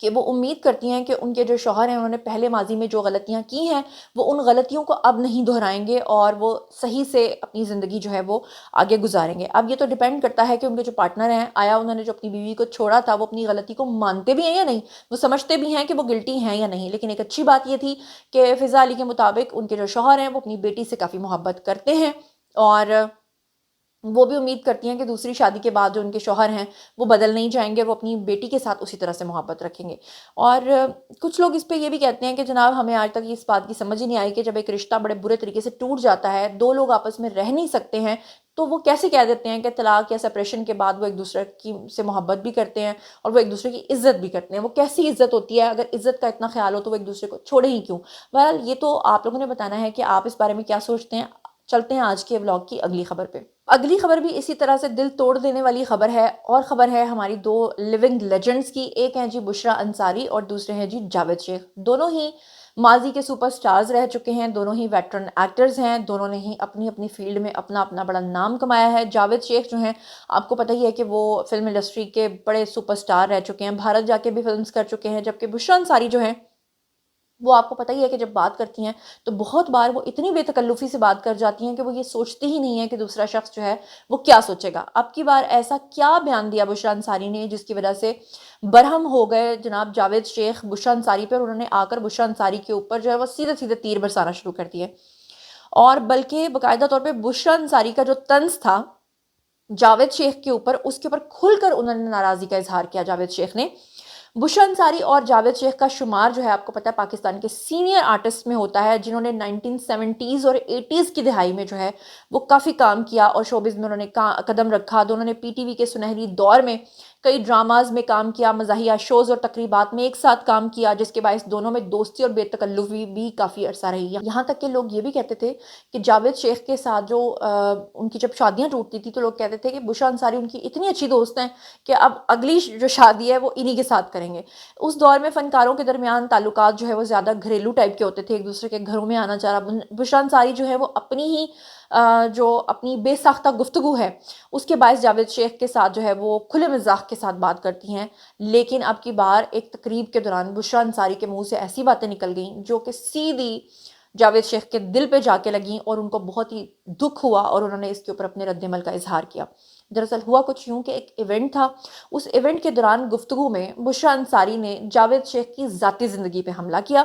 کہ وہ امید کرتی ہیں کہ ان کے جو شوہر ہیں انہوں نے پہلے ماضی میں جو غلطیاں کی ہیں وہ ان غلطیوں کو اب نہیں دہرائیں گے اور وہ صحیح سے اپنی زندگی جو ہے وہ آگے گزاریں گے. اب یہ تو ڈیپینڈ کرتا ہے کہ ان کے جو پارٹنر ہیں آیا انہوں نے جو اپنی بیوی کو چھوڑا تھا وہ اپنی غلطی کو مانتے بھی ہیں یا نہیں, وہ سمجھتے بھی ہیں کہ وہ گلٹی ہیں یا نہیں. لیکن ایک اچھی بات یہ تھی کہ فضا علی کے مطابق ان کے جو شوہر ہیں وہ اپنی بیٹی سے کافی محبت کرتے ہیں اور وہ بھی امید کرتی ہیں کہ دوسری شادی کے بعد جو ان کے شوہر ہیں وہ بدل نہیں جائیں گے, وہ اپنی بیٹی کے ساتھ اسی طرح سے محبت رکھیں گے. اور کچھ لوگ اس پہ یہ بھی کہتے ہیں کہ جناب ہمیں آج تک اس بات کی سمجھ ہی نہیں آئی کہ جب ایک رشتہ بڑے برے طریقے سے ٹوٹ جاتا ہے, دو لوگ آپس میں رہ نہیں سکتے ہیں, تو وہ کیسے کہہ دیتے ہیں کہ طلاق یا سپریشن کے بعد وہ ایک دوسرے کی سے محبت بھی کرتے ہیں اور وہ ایک دوسرے کی عزت بھی کرتے ہیں. وہ کیسی عزت ہوتی ہے؟ اگر عزت کا اتنا خیال ہو تو وہ ایک دوسرے کو چھوڑے ہی کیوں؟ بہرحال یہ تو آپ لوگوں نے بتانا ہے کہ آپ اس بارے میں کیا سوچتے ہیں. چلتے ہیں آج کے ولاگ کی اگلی خبر پہ. اگلی خبر بھی اسی طرح سے دل توڑ دینے والی خبر ہے, اور خبر ہے ہماری دو لیونگ لیجنڈز کی. ایک ہیں جی بشرا انصاری اور دوسرے ہیں جی جاوید شیخ. دونوں ہی ماضی کے سپر سٹارز رہ چکے ہیں, دونوں ہی ویٹرن ایکٹرز ہیں, دونوں نے ہی اپنی اپنی فیلڈ میں اپنا اپنا بڑا نام کمایا ہے. جاوید شیخ جو ہیں آپ کو پتہ ہی ہے کہ وہ فلم انڈسٹری کے بڑے سپر سٹار رہ چکے ہیں, بھارت جا کے بھی فلمز کر چکے ہیں. جبکہ بشرا انصاری جو ہیں وہ آپ کو پتہ ہی ہے کہ جب بات کرتی ہیں تو بہت بار وہ اتنی بے تکلفی سے بات کر جاتی ہیں کہ وہ یہ سوچتی ہی نہیں ہے کہ دوسرا شخص جو ہے وہ کیا سوچے گا. اب کی بار ایسا کیا بیان دیا بشرا انصاری نے جس کی وجہ سے برہم ہو گئے جناب جاوید شیخ بشرا انصاری پر, انہوں نے آ کر بشرا انصاری کے اوپر جو ہے وہ سیدھے سیدھے تیر برسانا شروع کر دیے. اور بلکہ باقاعدہ طور پہ بشرا انصاری کا جو طنز تھا جاوید شیخ کے اوپر, اس کے اوپر کھل کر انہوں نے ناراضی کا اظہار کیا جاوید شیخ نے. بشرا انصاری اور جاوید شیخ کا شمار جو ہے آپ کو پتہ ہے پاکستان کے سینئر آرٹسٹ میں ہوتا ہے, جنہوں نے 1970s اور 80s کی دہائی میں جو ہے وہ کافی کام کیا اور شوبز میں انہوں نے قدم رکھا. دونوں نے پی ٹی وی کے سنہری دور میں کئی ڈراماز میں کام کیا, مزاحیہ شوز اور تقریبات میں ایک ساتھ کام کیا, جس کے باعث دونوں میں دوستی اور بے تکلفی بھی کافی عرصہ رہی. یہاں تک کہ لوگ یہ بھی کہتے تھے کہ جاوید شیخ کے ساتھ جو ان کی جب شادیاں ٹوٹتی تھی تو لوگ کہتے تھے کہ بشرا انصاری ان کی اتنی اچھی دوست ہیں کہ اب اگلی جو شادی ہے وہ انہی کے ساتھ کریں گے. اس دور میں فنکاروں کے درمیان تعلقات جو ہے وہ زیادہ گھریلو ٹائپ کے ہوتے تھے, ایک دوسرے کے گھروں میں آنا جانا. بشرا انصاری جو ہے وہ اپنی ہی جو اپنی بے ساختہ گفتگو ہے اس کے باعث جاوید شیخ کے ساتھ جو ہے وہ کھلے مزاح کے ساتھ بات کرتی ہیں. لیکن اب کی بار ایک تقریب کے دوران بشرا انصاری کے منہ سے ایسی باتیں نکل گئیں جو کہ سیدھی جاوید شیخ کے دل پہ جا کے لگیں اور ان کو بہت ہی دکھ ہوا اور انہوں نے اس کے اوپر اپنے رد عمل کا اظہار کیا. دراصل ہوا کچھ یوں کہ ایک ایونٹ تھا, اس ایونٹ کے دوران گفتگو میں بشرا انصاری نے جاوید شیخ کی ذاتی زندگی پہ حملہ کیا,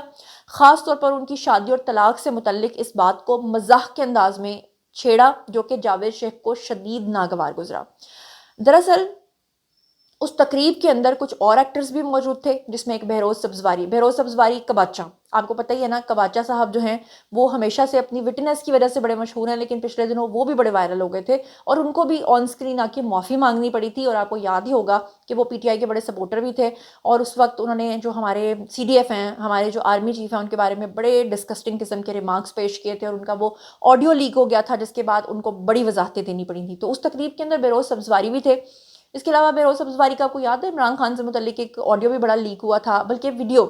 خاص طور پر ان کی شادی اور طلاق سے متعلق اس بات کو مزاح کے انداز میں چھیڑا جو کہ جاوید شیخ کو شدید ناگوار گزرا. دراصل اس تقریب کے اندر کچھ اور ایکٹرز بھی موجود تھے, جس میں ایک بہروز سبزواری کباچا, آپ کو پتہ ہی ہے نا کباچا صاحب جو ہیں وہ ہمیشہ سے اپنی وٹنس کی وجہ سے بڑے مشہور ہیں, لیکن پچھلے دنوں وہ بھی بڑے وائرل ہو گئے تھے اور ان کو بھی آن سکرین آ کے معافی مانگنی پڑی تھی. اور آپ کو یاد ہی ہوگا کہ وہ پی ٹی آئی کے بڑے سپورٹر بھی تھے اور اس وقت انہوں نے جو ہمارے سی ڈی ایف ہیں, ہمارے جو آرمی چیف ہیں, ان کے بارے میں بڑے ڈسکسٹنگ قسم کے ریمارکس پیش کیے تھے اور ان کا وہ آڈیو لیک ہو گیا تھا, جس کے بعد ان کو بڑی وضاحتیں دینی پڑی تھیں. تو اس تقریب کے اندر بہروز سبزواری بھی تھے. اس کے علاوہ بہروز سبزواری کا آپ کو یاد ہے عمران خان سے متعلق ایک آڈیو بھی بڑا لیک ہوا تھا, بلکہ ویڈیو,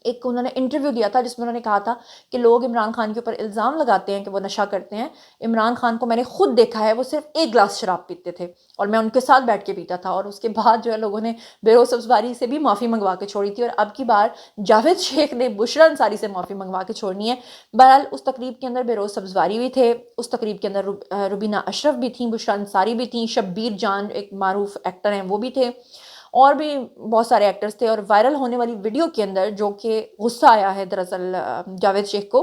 ایک انہوں نے انٹرویو دیا تھا جس میں انہوں نے کہا تھا کہ لوگ عمران خان کے اوپر الزام لگاتے ہیں کہ وہ نشہ کرتے ہیں. عمران خان کو میں نے خود دیکھا ہے وہ صرف ایک گلاس شراب پیتے تھے اور میں ان کے ساتھ بیٹھ کے پیتا تھا. اور اس کے بعد جو ہے لوگوں نے بہروز سبزواری سے بھی معافی منگوا کے چھوڑی تھی, اور اب کی بار جاوید شیخ نے بشرا انصاری سے معافی منگوا کے چھوڑنی ہے. بہرحال اس تقریب کے اندر بہروز سبزواری بھی تھے, اس تقریب کے اندر روبینہ اشرف بھی تھیں, بشرا انصاری بھی تھیں, شبیر جان ایک معروف ایکٹر ہیں وہ بھی تھے, اور بھی بہت سارے ایکٹرز تھے. اور وائرل ہونے والی ویڈیو کے اندر جو کہ غصہ آیا ہے دراصل جاوید شیخ کو,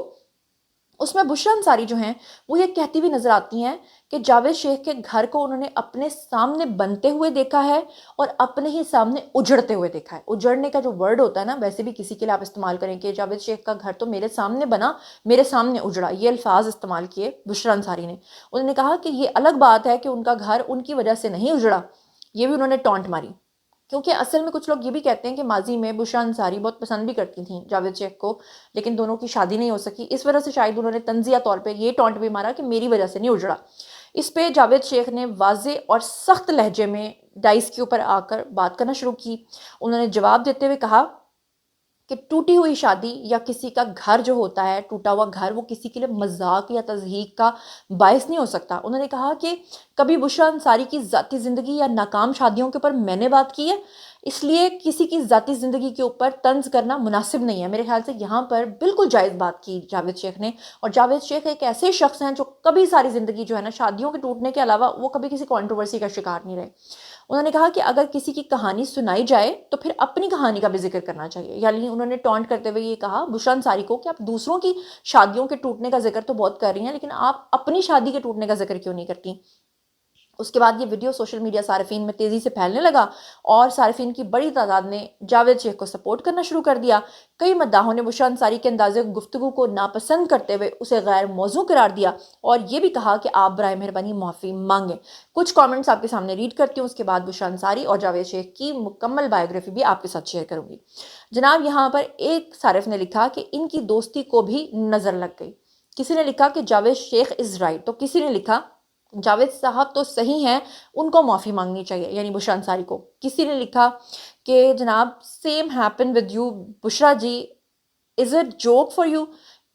اس میں بشرا انصاری جو ہیں وہ یہ کہتی ہوئی نظر آتی ہیں کہ جاوید شیخ کے گھر کو انہوں نے اپنے سامنے بنتے ہوئے دیکھا ہے اور اپنے ہی سامنے اجڑتے ہوئے دیکھا ہے. اجڑنے کا جو ورڈ ہوتا ہے نا, ویسے بھی کسی کے لیے آپ استعمال کریں کہ جاوید شیخ کا گھر تو میرے سامنے بنا, میرے سامنے اجڑا, یہ الفاظ استعمال کیے بشرا انصاری نے. انہوں نے کہا کہ یہ الگ بات ہے کہ ان کا گھر ان کی وجہ سے نہیں اجڑا, یہ بھی انہوں نے ٹونٹ ماری. کیونکہ اصل میں کچھ لوگ یہ بھی کہتے ہیں کہ ماضی میں بشرا انصاری بہت پسند بھی کرتی تھیں جاوید شیخ کو, لیکن دونوں کی شادی نہیں ہو سکی, اس وجہ سے شاید انہوں نے تنزیہ طور پہ یہ ٹونٹ بھی مارا کہ میری وجہ سے نہیں اجڑا. اس پہ جاوید شیخ نے واضح اور سخت لہجے میں ڈائس کے اوپر آ کر بات کرنا شروع کی. انہوں نے جواب دیتے ہوئے کہا کہ ٹوٹی ہوئی شادی یا کسی کا گھر جو ہوتا ہے, ٹوٹا ہوا گھر, وہ کسی کے لیے مذاق یا تضحیک کا باعث نہیں ہو سکتا. انہوں نے کہا کہ کبھی بشرا انصاری کی ذاتی زندگی یا ناکام شادیوں کے اوپر میں نے بات کی ہے؟ اس لیے کسی کی ذاتی زندگی کے اوپر طنز کرنا مناسب نہیں ہے. میرے خیال سے یہاں پر بالکل جائز بات کی جاوید شیخ نے. اور جاوید شیخ ایک ایسے شخص ہیں جو کبھی ساری زندگی جو ہے نا شادیوں کے ٹوٹنے کے علاوہ وہ کبھی کسی کنٹروورسی کا شکار نہیں رہے. انہوں نے کہا کہ اگر کسی کی کہانی سنائی جائے تو پھر اپنی کہانی کا بھی ذکر کرنا چاہیے. یعنی انہوں نے ٹونٹ کرتے ہوئے یہ کہا بشرا انصاری کو کہ آپ دوسروں کی شادیوں کے ٹوٹنے کا ذکر تو بہت کر رہی ہیں لیکن آپ اپنی شادی کے ٹوٹنے کا ذکر کیوں نہیں کرتی. اس کے بعد یہ ویڈیو سوشل میڈیا صارفین میں تیزی سے پھیلنے لگا اور صارفین کی بڑی تعداد نے جاوید شیخ کو سپورٹ کرنا شروع کر دیا. کئی مداحوں نے بشرا انصاری کے انداز گفتگو کو ناپسند کرتے ہوئے اسے غیر موزوں قرار دیا اور یہ بھی کہا کہ آپ برائے مہربانی معافی مانگیں. کچھ کامنٹس آپ کے سامنے ریڈ کرتی ہوں, اس کے بعد بشرا انصاری اور جاوید شیخ کی مکمل بایوگرافی بھی آپ کے ساتھ شیئر کروں گی. جناب یہاں پر ایک صارف نے لکھا کہ ان کی دوستی کو بھی نظر لگ گئی. کسی نے لکھا کہ جاوید شیخ از رائٹ, تو کسی نے لکھا جاوید صاحب تو صحیح ہیں, ان کو معافی مانگنی چاہیے, یعنی بشرا انصاری کو. کسی نے لکھا کہ جناب same happen with you Bushra ji, is it joke for you,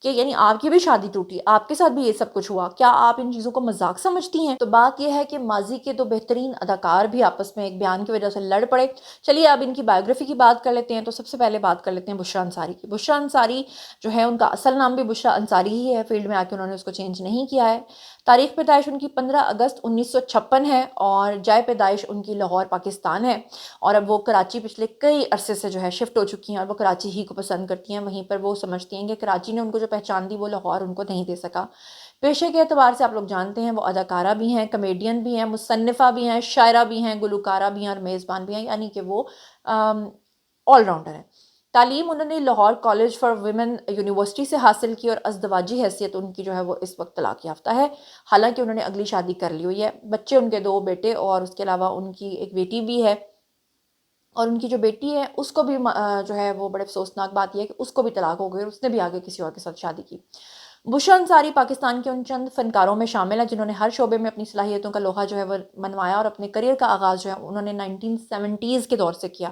کہ یعنی آپ کی بھی شادی ٹوٹی, آپ کے ساتھ بھی یہ سب کچھ ہوا, کیا آپ ان چیزوں کو مذاق سمجھتی ہیں؟ تو بات یہ ہے کہ ماضی کے دو بہترین اداکار بھی آپس میں ایک بیان کی وجہ سے لڑ پڑے. چلیے اب ان کی بایوگرافی کی بات کر لیتے ہیں. تو سب سے پہلے بات کر لیتے ہیں بشرا انصاری کی. بشرا انصاری جو ہے ان کا اصل نام بھی بشرا انصاری ہی ہے, فیلڈ میں آ کے انہوں نے اس کو چینج نہیں کیا ہے. تاریخ پیدائش ان کی 15 اگست 1956 ہے اور جائے پیدائش ان کی لاہور پاکستان ہے. اور اب وہ کراچی پچھلے کئی عرصے سے جو ہے شفٹ ہو چکی ہیں اور وہ کراچی ہی کو پسند کرتی ہیں. وہیں پر وہ سمجھتی ہیں کہ کراچی نے ان کو جو پہچان دی وہ لاہور ان کو نہیں دے سکا. پیشے کے اعتبار سے آپ لوگ جانتے ہیں وہ اداکارہ بھی ہیں, کمیڈین بھی ہیں, مصنفہ بھی ہیں, شاعرہ بھی ہیں, گلوکارہ بھی ہیں اور میزبان بھی ہیں, یعنی کہ وہ آل راؤنڈر ہیں. تعلیم انہوں نے Lahore college for women university سے حاصل کی اور ازدواجی حیثیت ان کی جو ہے وہ اس وقت طلاق یافتہ ہے. حالانکہ انہوں نے اگلی شادی کر لی ہوئی ہے. بچے ان کے 2 بیٹے اور اس کے علاوہ ان کی ایک بیٹی بھی ہے. اور ان کی جو بیٹی ہے اس کو بھی جو ہے وہ بڑے افسوسناک بات یہ ہے کہ اس کو بھی طلاق ہو گئی اور اس نے بھی آگے کسی اور کے ساتھ شادی کی. بشرا انصاری پاکستان کے ان چند فنکاروں میں شامل ہیں جنہوں نے ہر شعبے میں اپنی صلاحیتوں کا لوہا جو ہے وہ منوایا اور اپنے کریئر کا آغاز جو ہے انہوں نے 1970s کے دور سے کیا.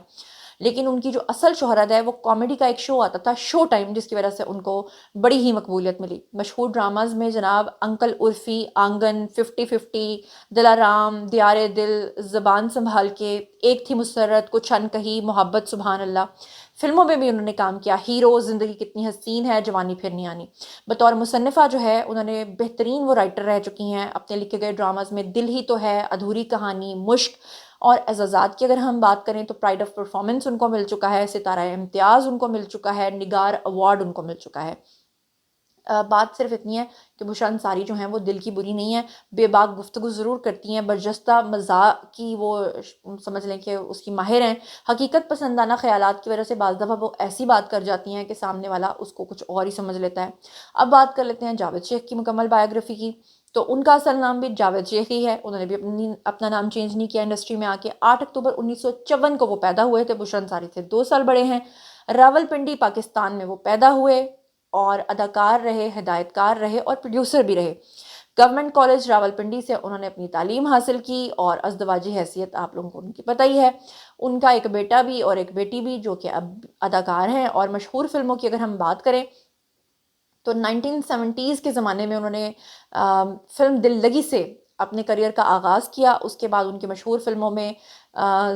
لیکن ان کی جو اصل شہرت ہے وہ کامیڈی کا ایک شو آتا تھا شو ٹائم, جس کی وجہ سے ان کو بڑی ہی مقبولیت ملی. مشہور ڈراماز میں جناب انکل عرفی, آنگن, 50-50, دلارام, دیار دل, زبان سنبھال کے, ایک تھی مسرت, کچھ انکہی, محبت, سبحان اللہ. فلموں میں بھی انہوں نے کام کیا, ہیرو, زندگی کتنی حسین ہے, جوانی پھر نہیں آنی. بطور مصنفہ جو ہے انہوں نے بہترین وہ رائٹر رہ چکی ہیں. اپنے لکھے گئے ڈراماز میں دل ہی تو ہے, ادھوری کہانی, مشک اور اعزازات کی اگر ہم بات کریں تو پرائڈ آف پرفارمنس ان کو مل چکا ہے, ستارہ امتیاز ان کو مل چکا ہے, نگار ایوارڈ ان کو مل چکا ہے. بات صرف اتنی ہے کہ بشرا انصاری جو ہیں وہ دل کی بری نہیں ہے, بے باک گفتگو ضرور کرتی ہیں, برجستہ مزاح کی وہ سمجھ لیں کہ اس کی ماہر ہیں. حقیقت پسندانہ خیالات کی وجہ سے بعض دفعہ وہ ایسی بات کر جاتی ہیں کہ سامنے والا اس کو کچھ اور ہی سمجھ لیتا ہے. اب بات کر لیتے ہیں جاوید شیخ کی مکمل بایوگرافی کی. تو ان کا اصل نام بھی جاوید شیخ ہی ہے, انہوں نے بھی اپنا نام چینج نہیں کیا انڈسٹری میں آ کے. 8 اکتوبر 1954 کو وہ پیدا ہوئے تھے, بشرا انصاری سے 2 سال بڑے ہیں. راولپنڈی پاکستان میں وہ پیدا ہوئے اور اداکار رہے, ہدایت کار رہے اور پروڈیوسر بھی رہے. گورنمنٹ کالج راولپنڈی سے انہوں نے اپنی تعلیم حاصل کی اور ازدواجی حیثیت آپ لوگوں کو ان کی پتہ ہی ہے. ان کا ایک بیٹا بھی اور ایک بیٹی بھی جو کہ اب اداکار ہیں. اور مشہور فلموں کی اگر ہم بات کریں تو 1970s کے زمانے میں انہوں نے فلم دل لگی سے اپنے کریئر کا آغاز کیا. اس کے بعد ان کی مشہور فلموں میں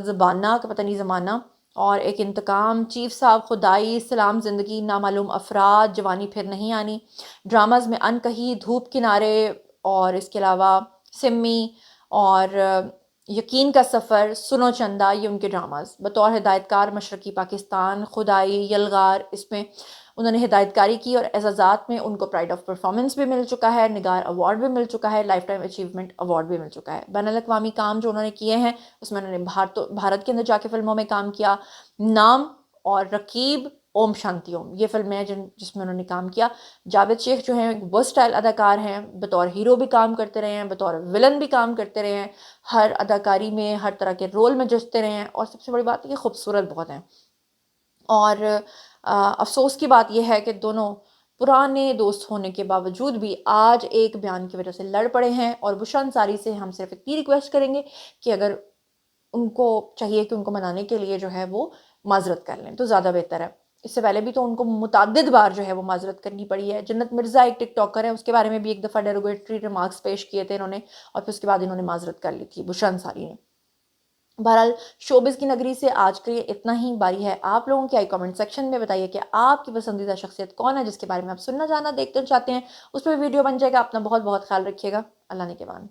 زبانہ کا پتہ نہیں زمانہ اور ایک انتقام, چیف صاحب, خدائی, سلام زندگی, نامعلوم افراد, جوانی پھر نہیں آنی. ڈراماز میں انکہی, دھوپ کنارے اور اس کے علاوہ سمی اور یقین کا سفر, سنو چندہ, یہ ان کے ڈراماز. بطور ہدایت کار مشرقی پاکستان, خدائی, یلغار, اس میں انہوں نے ہدایت کاری کی اور اعزازات میں ان کو پرائڈ آف پرفارمنس بھی مل چکا ہے, نگار ایوارڈ بھی مل چکا ہے, لائف ٹائم اچیومنٹ ایوارڈ بھی مل چکا ہے. بین الاقوامی کام جو انہوں نے کیے ہیں اس میں انہوں نے بھارت کے اندر جا کے فلموں میں کام کیا. نام اور رقیب, اوم شانتی اوم, یہ فلمیں ہیں جس میں انہوں نے کام کیا. جاوید شیخ جو ہیں وہ اسٹائل اداکار ہیں, بطور ہیرو بھی کام کرتے رہے ہیں, بطور ولن بھی کام کرتے رہے ہیں, ہر اداکاری میں ہر طرح کے رول میں جچتے رہے ہیں. اور سب سے بڑی بات یہ خوبصورت بہت ہیں. اور افسوس کی بات یہ ہے کہ دونوں پرانے دوست ہونے کے باوجود بھی آج ایک بیان کی وجہ سے لڑ پڑے ہیں. اور بشرا انصاری سے ہم صرف اتنی ریکویسٹ کریں گے کہ اگر ان کو چاہیے کہ ان کو منانے کے لیے جو ہے وہ معذرت کر لیں تو زیادہ بہتر ہے. اس سے پہلے بھی تو ان کو متعدد بار جو ہے وہ معذرت کرنی پڑی ہے. جنت مرزا ایک ٹک ٹاکر ہے, اس کے بارے میں بھی ایک دفعہ ڈیروگیٹری ریمارکس پیش کیے تھے انہوں نے, اور پھر اس کے بعد انہوں نے معذرت کر لی تھی بشرا انصاری نے. بہرحال شوبز کی نگری سے آج کے لیے اتنا ہی. باری ہے آپ لوگوں کی. کامنٹ سیکشن میں بتائیے کہ آپ کی پسندیدہ شخصیت کون ہے جس کے بارے میں آپ سننا جاننا دیکھنا چاہتے ہیں. اس پہ ویڈیو بن جائے گا. اپنا بہت بہت خیال رکھیے گا. اللہ نے کے بعد.